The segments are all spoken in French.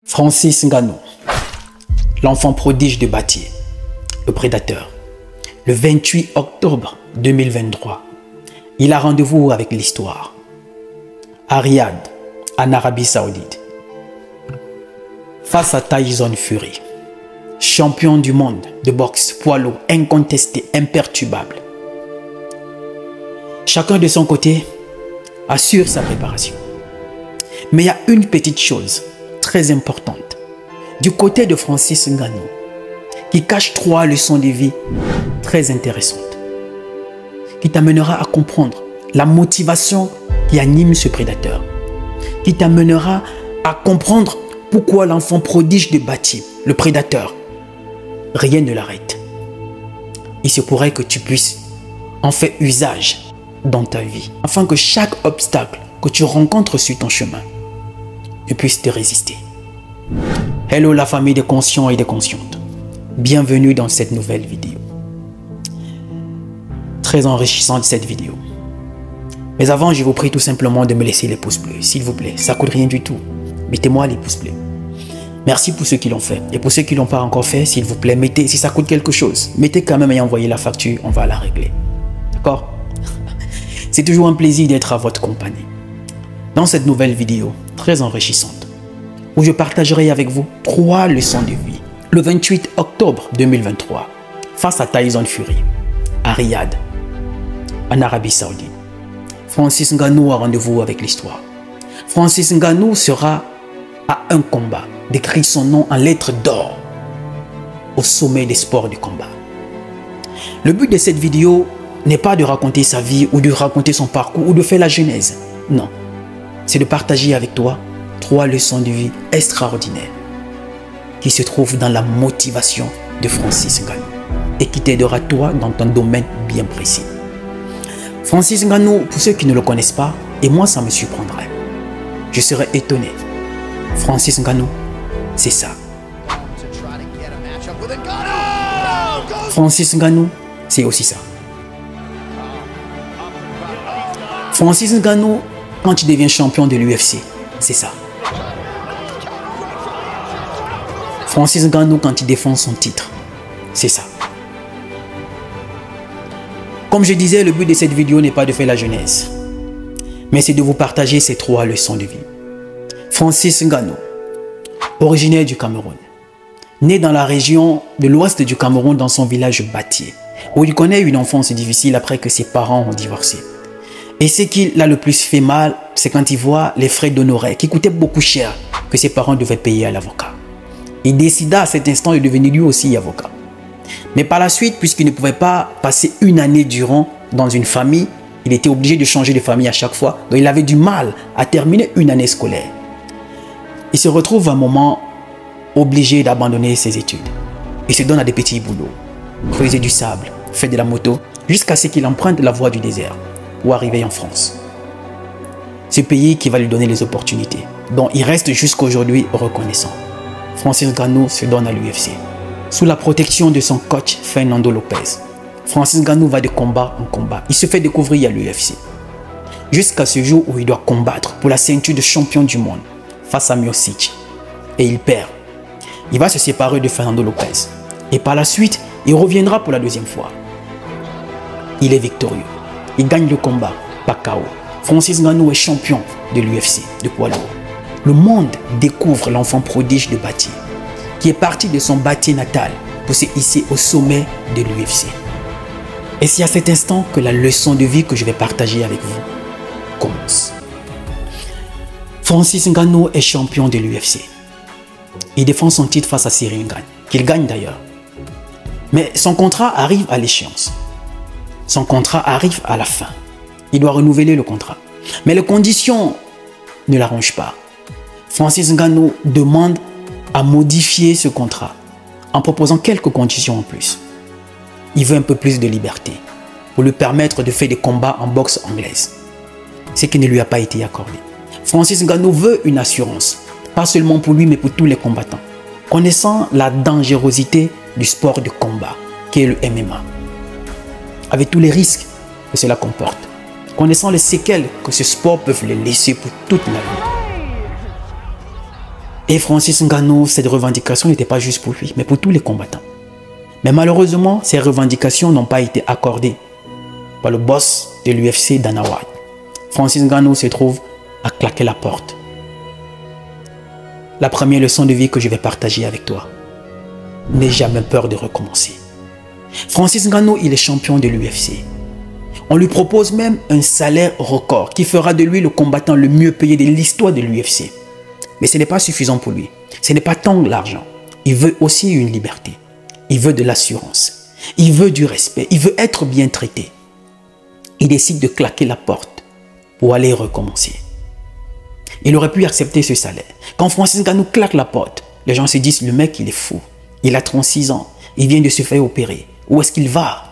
Francis Ngannou, l'enfant prodige de Batié, le prédateur. Le 28 octobre 2023, il a rendez-vous avec l'histoire. À Riyad, en Arabie Saoudite, face à Tyson Fury, champion du monde de boxe poids lourd, incontesté, imperturbable. Chacun de son côté assure sa préparation. Mais il y a une petite chose très importante du côté de Francis Ngannou qui cache 3 leçons de vie très intéressantes qui t'amènera à comprendre la motivation qui anime ce prédateur, qui t'amènera à comprendre pourquoi l'enfant prodige de Batié, le prédateur, rien ne l'arrête. Il se pourrait que tu puisses en faire usage dans ta vie, afin que chaque obstacle que tu rencontres sur ton chemin ne puisse te résister. Hello la famille des conscients et des conscientes. Bienvenue dans cette nouvelle vidéo. Très enrichissante cette vidéo. Mais avant, je vous prie tout simplement de me laisser les pouces bleus, s'il vous plaît. Ça ne coûte rien du tout. Mettez-moi les pouces bleus. Merci pour ceux qui l'ont fait. Et pour ceux qui ne l'ont pas encore fait, s'il vous plaît, mettez, si ça coûte quelque chose, mettez quand même et envoyez la facture, on va la régler. D'accord? C'est toujours un plaisir d'être à votre compagnie. Dans cette nouvelle vidéo, très enrichissante, où je partagerai avec vous 3 leçons de vie. Le 28 octobre 2023, face à Tyson Fury, à Riyad, en Arabie Saoudite, Francis Ngannou a rendez-vous avec l'histoire. Francis Ngannou sera à un combat, décrit son nom en lettres d'or, au sommet des sports du combat. Le but de cette vidéo n'est pas de raconter sa vie ou de raconter son parcours ou de faire la genèse. Non, c'est de partager avec toi 3 leçons de vie extraordinaires qui se trouvent dans la motivation de Francis Ngannou et qui t'aidera toi dans ton domaine bien précis. Francis Ngannou, pour ceux qui ne le connaissent pas, et moi ça me surprendrait, je serais étonné. Francis Ngannou, c'est ça. Francis Ngannou, c'est aussi ça. Francis Ngannou, quand il devient champion de l'UFC, c'est ça. Francis Ngannou, quand il défend son titre, c'est ça. Comme je disais, le but de cette vidéo n'est pas de faire la genèse, mais c'est de vous partager ces 3 leçons de vie. Francis Ngannou, originaire du Cameroun, né dans la région de l'ouest du Cameroun dans son village Batié, où il connaît une enfance difficile après que ses parents ont divorcé. Et ce qui l'a le plus fait mal, c'est quand il voit les frais d'honoraires qui coûtaient beaucoup cher que ses parents devaient payer à l'avocat. Il décida à cet instant de devenir lui aussi avocat. Mais par la suite, puisqu'il ne pouvait pas passer une année durant dans une famille, il était obligé de changer de famille à chaque fois. Donc il avait du mal à terminer une année scolaire. Il se retrouve à un moment obligé d'abandonner ses études. Il se donne à des petits boulots, creuser du sable, faire de la moto, jusqu'à ce qu'il emprunte la voie du désert ou arriver en France. Ce pays qui va lui donner les opportunités, dont il reste jusqu'aujourd'hui reconnaissant. Francis Ngannou se donne à l'UFC. Sous la protection de son coach Fernando Lopez, Francis Ngannou va de combat en combat. Il se fait découvrir à l'UFC. Jusqu'à ce jour où il doit combattre pour la ceinture de champion du monde face à Miocic. Et il perd. Il va se séparer de Fernando Lopez. Et par la suite, il reviendra pour la 2e fois. Il est victorieux. Il gagne le combat par KO. Francis Ngannou est champion de l'UFC de poids lourd. Le monde découvre l'enfant prodige de Batié, qui est parti de son Batié natal pour se hisser au sommet de l'UFC. Et c'est à cet instant que la leçon de vie que je vais partager avec vous commence. Francis Ngannou est champion de l'UFC. Il défend son titre face à Cyril Gane, qu'il gagne d'ailleurs. Mais son contrat arrive à l'échéance. Son contrat arrive à la fin. Il doit renouveler le contrat. Mais les conditions ne l'arrangent pas. Francis Ngannou demande à modifier ce contrat en proposant quelques conditions en plus. Il veut un peu plus de liberté pour lui permettre de faire des combats en boxe anglaise, ce qui ne lui a pas été accordé. Francis Ngannou veut une assurance, pas seulement pour lui mais pour tous les combattants. Connaissant la dangerosité du sport de combat qui est le MMA, avec tous les risques que cela comporte, connaissant les séquelles que ce sport peut les laisser pour toute la vie, Et Francis Ngannou, cette revendication n'était pas juste pour lui, mais pour tous les combattants. Mais malheureusement, ces revendications n'ont pas été accordées par le boss de l'UFC, Dana White. Francis Ngannou se trouve à claquer la porte. La première leçon de vie que je vais partager avec toi: n'aie jamais peur de recommencer. Francis Ngannou, il est champion de l'UFC. On lui propose même un salaire record qui fera de lui le combattant le mieux payé de l'histoire de l'UFC. Mais ce n'est pas suffisant pour lui. Ce n'est pas tant l'argent. Il veut aussi une liberté. Il veut de l'assurance. Il veut du respect. Il veut être bien traité. Il décide de claquer la porte pour aller recommencer. Il aurait pu accepter ce salaire. Quand Francis Ngannou claque la porte, les gens se disent: le mec, il est fou. Il a 36 ans. Il vient de se faire opérer. Où est-ce qu'il va?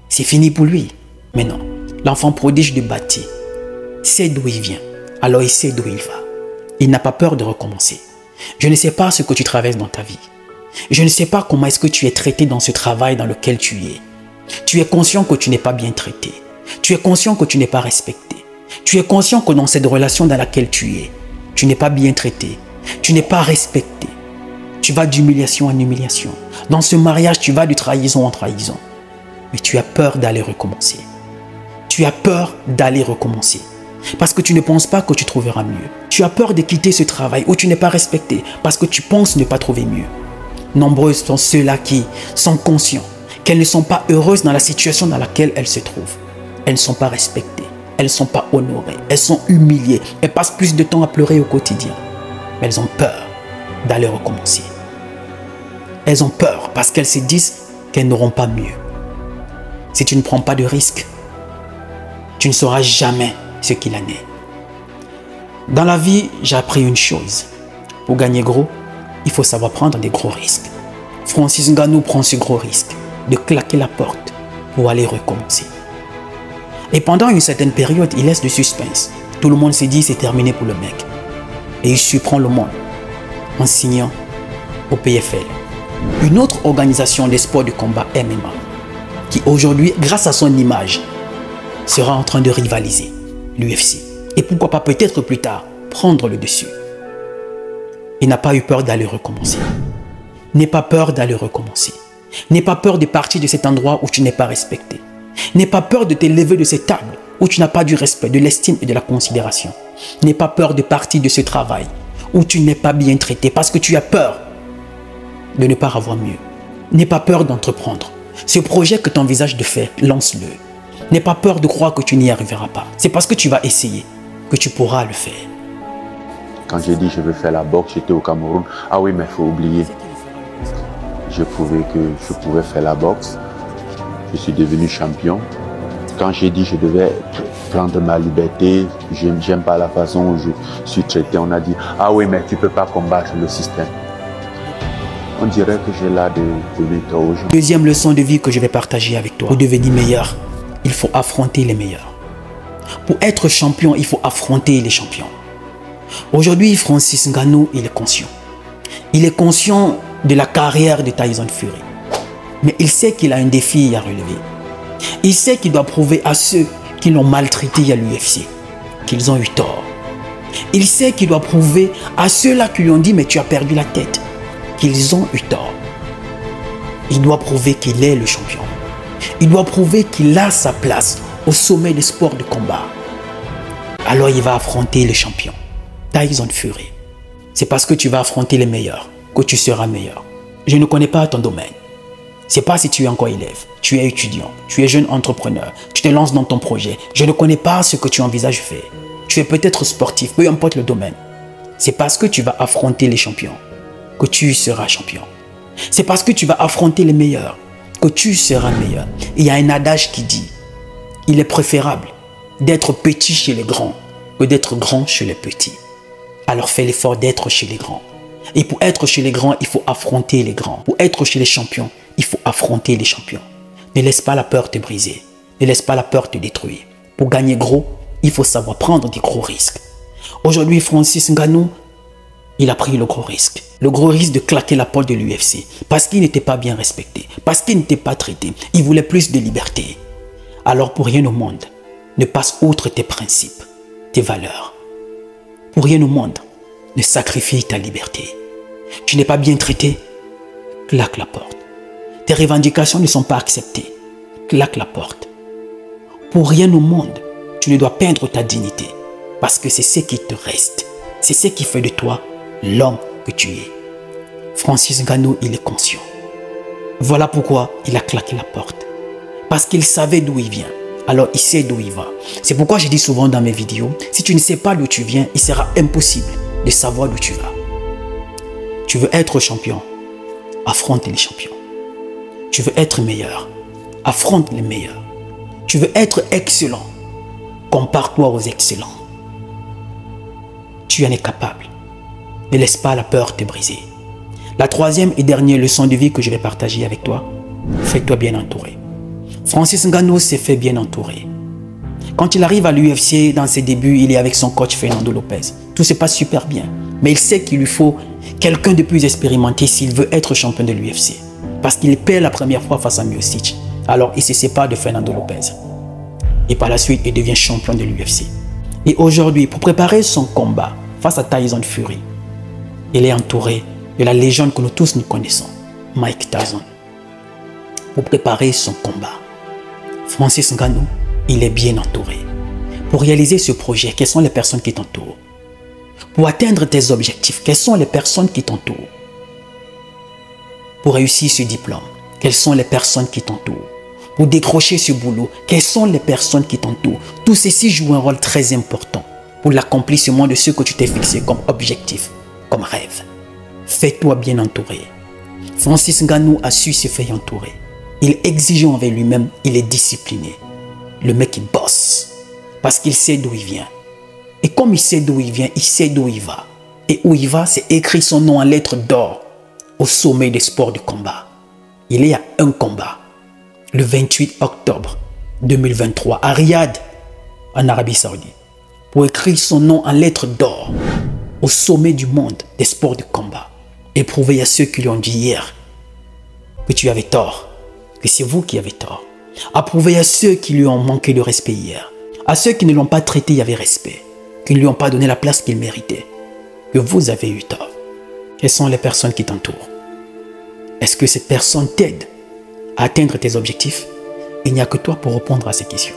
C'est fini pour lui. Mais non. L'enfant prodige de Bati sait d'où il vient. Alors il sait d'où il va. Il n'a pas peur de recommencer. Je ne sais pas ce que tu traverses dans ta vie. Je ne sais pas comment est-ce que tu es traité dans ce travail dans lequel tu es. Tu es conscient que tu n'es pas bien traité. Tu es conscient que tu n'es pas respecté. Tu es conscient que dans cette relation dans laquelle tu n'es pas bien traité. Tu n'es pas respecté. Tu vas d'humiliation en humiliation. Dans ce mariage, tu vas de trahison en trahison. Mais tu as peur d'aller recommencer. Tu as peur d'aller recommencer. Parce que tu ne penses pas que tu trouveras mieux. Tu as peur de quitter ce travail où tu n'es pas respecté parce que tu penses ne pas trouver mieux. Nombreux sont ceux-là qui sont conscients qu'elles ne sont pas heureuses dans la situation dans laquelle elles se trouvent. Elles ne sont pas respectées. Elles ne sont pas honorées. Elles sont humiliées. Elles passent plus de temps à pleurer au quotidien. Mais elles ont peur d'aller recommencer. Elles ont peur parce qu'elles se disent qu'elles n'auront pas mieux. Si tu ne prends pas de risque, tu ne sauras jamais ce qu'il en est. Dans la vie, j'ai appris une chose. Pour gagner gros, il faut savoir prendre des gros risques. Francis Ngannou prend ce gros risque de claquer la porte pour aller recommencer. Et pendant une certaine période, il laisse le suspense. Tout le monde se dit c'est terminé pour le mec. Et il surprend le monde en signant au PFL. Une autre organisation des sports de combat MMA qui aujourd'hui, grâce à son image, sera en train de rivaliser l'UFC. Et pourquoi pas peut-être plus tard prendre le dessus. Il n'a pas eu peur d'aller recommencer. N'aie pas peur d'aller recommencer. N'aie pas peur de partir de cet endroit où tu n'es pas respecté. N'aie pas peur de te lever de cette table où tu n'as pas du respect, de l'estime et de la considération. N'aie pas peur de partir de ce travail où tu n'es pas bien traité parce que tu as peur de ne pas avoir mieux. N'aie pas peur d'entreprendre. Ce projet que tu envisages de faire, lance-le. N'aie pas peur de croire que tu n'y arriveras pas. C'est parce que tu vas essayer que tu pourras le faire. Quand j'ai dit je veux faire la boxe, j'étais au Cameroun. Ah oui, mais il faut oublier. Je prouvais que je pouvais faire la boxe. Je suis devenu champion. Quand j'ai dit je devais prendre ma liberté, j'aime pas la façon où je suis traité, on a dit ah oui, mais tu peux pas combattre le système. On dirait que j'ai là de tort aux gens. Deuxième leçon de vie que je vais partager avec toi. Pour devenir meilleur, il faut affronter les meilleurs. Pour être champion, il faut affronter les champions. Aujourd'hui, Francis Ngannou, il est conscient. Il est conscient de la carrière de Tyson Fury. Mais il sait qu'il a un défi à relever. Il sait qu'il doit prouver à ceux qui l'ont maltraité à l'UFC qu'ils ont eu tort. Il sait qu'il doit prouver à ceux-là qui lui ont dit « mais tu as perdu la tête » qu'ils ont eu tort. Il doit prouver qu'il est le champion. Il doit prouver qu'il a sa place au sommet des sports de combat. Alors il va affronter les champions. Tyson Fury. C'est parce que tu vas affronter les meilleurs que tu seras meilleur. Je ne connais pas ton domaine. C'est pas si tu es encore élève, tu es étudiant, tu es jeune entrepreneur, tu te lances dans ton projet. Je ne connais pas ce que tu envisages faire. Tu es peut-être sportif, peu importe le domaine. C'est parce que tu vas affronter les champions que tu seras champion. C'est parce que tu vas affronter les meilleurs que tu seras meilleur. Il y a un adage qui dit, il est préférable d'être petit chez les grands que d'être grand chez les petits. Alors fais l'effort d'être chez les grands. Et pour être chez les grands, il faut affronter les grands. Pour être chez les champions, il faut affronter les champions. Ne laisse pas la peur te briser. Ne laisse pas la peur te détruire. Pour gagner gros, il faut savoir prendre des gros risques. Aujourd'hui, Francis Ngannou, il a pris le gros risque. Le gros risque de claquer la porte de l'UFC. Parce qu'il n'était pas bien respecté. Parce qu'il n'était pas traité. Il voulait plus de liberté. Alors pour rien au monde, ne passe outre tes principes, tes valeurs. Pour rien au monde, ne sacrifie ta liberté. Tu n'es pas bien traité, claque la porte. Tes revendications ne sont pas acceptées, claque la porte. Pour rien au monde, tu ne dois peindre ta dignité, parce que c'est ce qui te reste. C'est ce qui fait de toi l'homme que tu es. Francis Ngannou, il est conscient. Voilà pourquoi il a claqué la porte. Parce qu'il savait d'où il vient. Alors il sait d'où il va. C'est pourquoi je dis souvent dans mes vidéos, si tu ne sais pas d'où tu viens, il sera impossible de savoir d'où tu vas. Tu veux être champion, affronte les champions. Tu veux être meilleur, affronte les meilleurs. Tu veux être excellent, compare-toi aux excellents. Tu en es capable. Ne laisse pas la peur te briser. La troisième et dernière leçon de vie que je vais partager avec toi, fais-toi bien entourer. Francis Ngannou s'est fait bien entourer. Quand il arrive à l'UFC, dans ses débuts, il est avec son coach Fernando Lopez. Tout se passe super bien. Mais il sait qu'il lui faut quelqu'un de plus expérimenté s'il veut être champion de l'UFC. Parce qu'il perd la première fois face à Miocic. Alors il se sépare de Fernando Lopez. Et par la suite, il devient champion de l'UFC. Et aujourd'hui, pour préparer son combat face à Tyson Fury, il est entouré de la légende que nous tous nous connaissons, Mike Tyson. Pour préparer son combat, Francis Ngannou, il est bien entouré. Pour réaliser ce projet, quelles sont les personnes qui t'entourent? Pour atteindre tes objectifs, quelles sont les personnes qui t'entourent? Pour réussir ce diplôme, quelles sont les personnes qui t'entourent? Pour décrocher ce boulot, quelles sont les personnes qui t'entourent? Tout ceci joue un rôle très important pour l'accomplissement de ce que tu t'es fixé comme objectif, comme rêve. Fais-toi bien entourer. Francis Ngannou a su se faire entourer. Il est exigeant envers lui-même, il est discipliné. Le mec, il bosse parce qu'il sait d'où il vient. Et comme il sait d'où il vient, il sait d'où il va. Et où il va, c'est écrire son nom en lettres d'or au sommet des sports de combat. Il est à un combat, le 28 octobre 2023, à Riyad, en Arabie Saoudite, pour écrire son nom en lettres d'or au sommet du monde des sports de combat et prouver à ceux qui lui ont dit hier que tu avais tort, que c'est vous qui avez tort. À prouver à ceux qui lui ont manqué de respect hier, à ceux qui ne l'ont pas traité avec respect, qui ne lui ont pas donné la place qu'il méritait, que vous avez eu tort. Quelles sont les personnes qui t'entourent? Est-ce que cette personne t'aide à atteindre tes objectifs? Il n'y a que toi pour répondre à ces questions.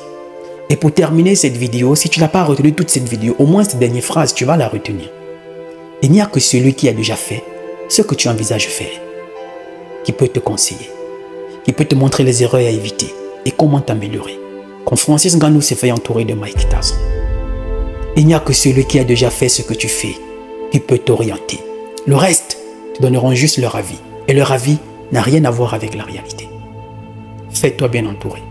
Et pour terminer cette vidéo, si tu n'as pas retenu toute cette vidéo, au moins cette dernière phrase, tu vas la retenir. Il n'y a que celui qui a déjà fait ce que tu envisages faire, qui peut te conseiller, qui peut te montrer les erreurs à éviter et comment t'améliorer. Quand Francis Ngannou s'est fait entourer de Mike Tyson, il n'y a que celui qui a déjà fait ce que tu fais qui peut t'orienter. Le reste te donneront juste leur avis. Et leur avis n'a rien à voir avec la réalité. Fais-toi bien entourer.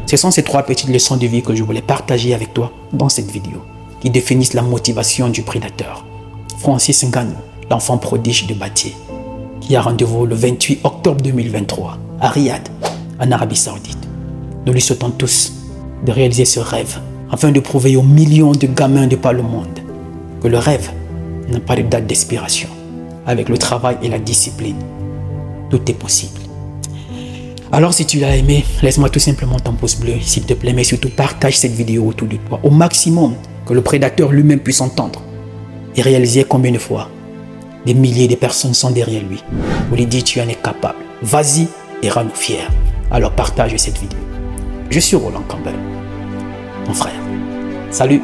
Ce sont ces 3 petites leçons de vie que je voulais partager avec toi dans cette vidéo, qui définissent la motivation du prédateur. Francis Ngannou, l'enfant prodige de Batié, qui a rendez-vous le 28 octobre 2023 à Riyad, en Arabie Saoudite. Nous lui souhaitons tous de réaliser ce rêve afin de prouver aux millions de gamins de par le monde que le rêve n'a pas de date d'expiration. Avec le travail et la discipline, tout est possible. Alors si tu l'as aimé, laisse-moi tout simplement ton pouce bleu, s'il te plaît, mais surtout partage cette vidéo autour de toi au maximum, que le prédateur lui-même puisse entendre et réaliser combien de fois des milliers de personnes sont derrière lui pour lui dire tu en es capable. Vas-y et rends-nous fiers. Alors partage cette vidéo. Je suis Roland Campbell, ton frère. Salut.